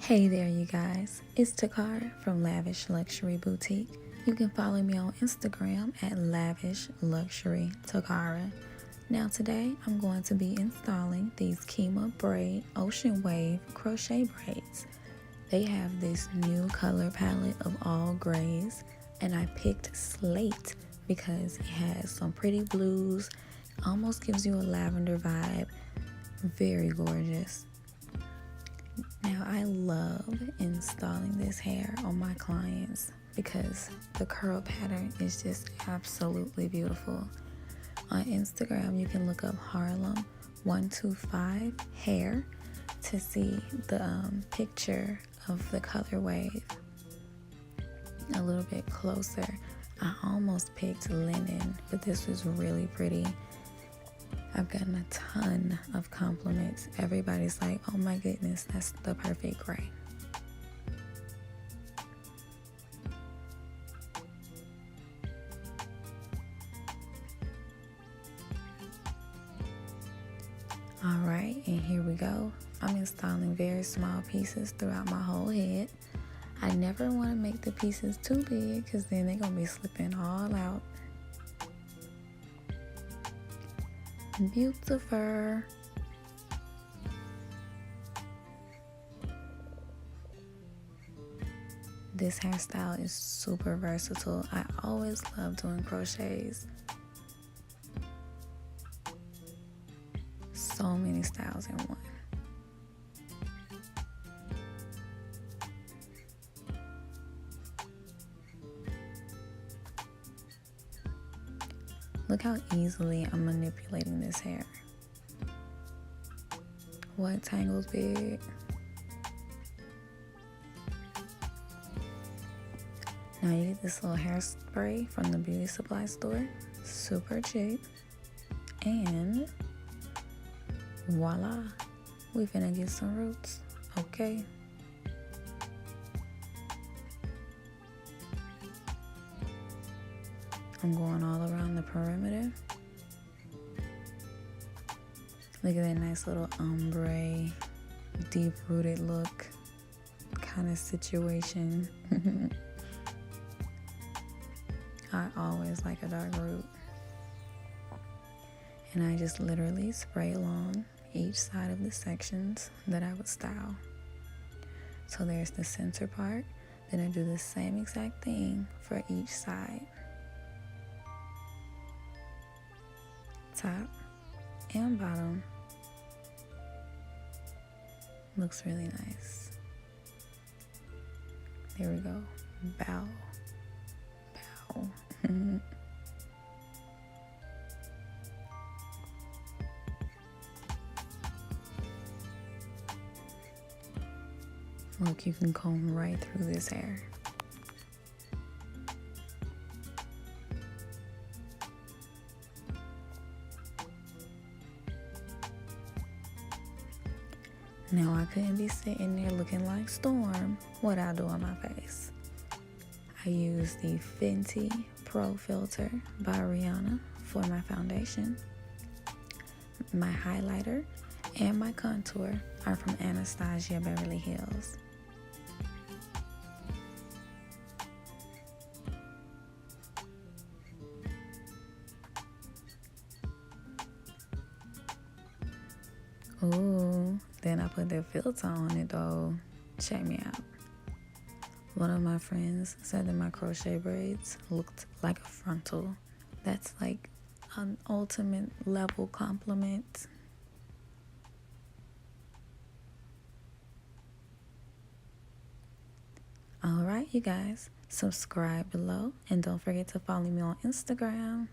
Hey there, you guys. It's Takara from Lavish Luxury Boutique. You can follow me on Instagram at Lavish Luxury Takara. Now today I'm going to be installing these Kima Braid Ocean Wave crochet braids. They have this new color palette of all grays, and I picked Slate because it has some pretty blues, almost gives you a lavender vibe. Very gorgeous. Now I love installing this hair on my clients because the curl pattern is just absolutely beautiful. On Instagram you can look up Harlem 125 hair to see the picture of the color wave a little bit closer. I almost picked linen, but this was really pretty. I've gotten a ton of compliments. Everybody's like, oh my goodness, that's the perfect gray. All right, and here we go. I'm installing very small pieces throughout my whole head. I never want to make the pieces too big because then they're going to be slipping all out. Beautiful. This hairstyle is super versatile. I always love doing crochets. So many styles in one. Look how easily I'm manipulating this hair. What tangles big? Now you get this little hairspray from the beauty supply store. Super cheap. And voila, we finna get some roots, okay? I'm going all around the perimeter. Look at that nice little ombre, deep-rooted look kind of situation. I always like a dark root. And I just literally spray along each side of the sections that I would style. So there's the center part. Then I do the same exact thing for each side. Top and bottom. Looks really nice. There we go. Bow. Bow. Look, you can comb right through this hair. Now I couldn't be sitting there looking like Storm without I do on my face. I use the Fenty Pro Filter by Rihanna for my foundation. My highlighter and my contour are from Anastasia Beverly Hills. Ooh, then I put the filter on it though. Check me out. One of my friends said that my crochet braids looked like a frontal. That's like an ultimate level compliment. Alright, you guys, subscribe below and don't forget to follow me on Instagram.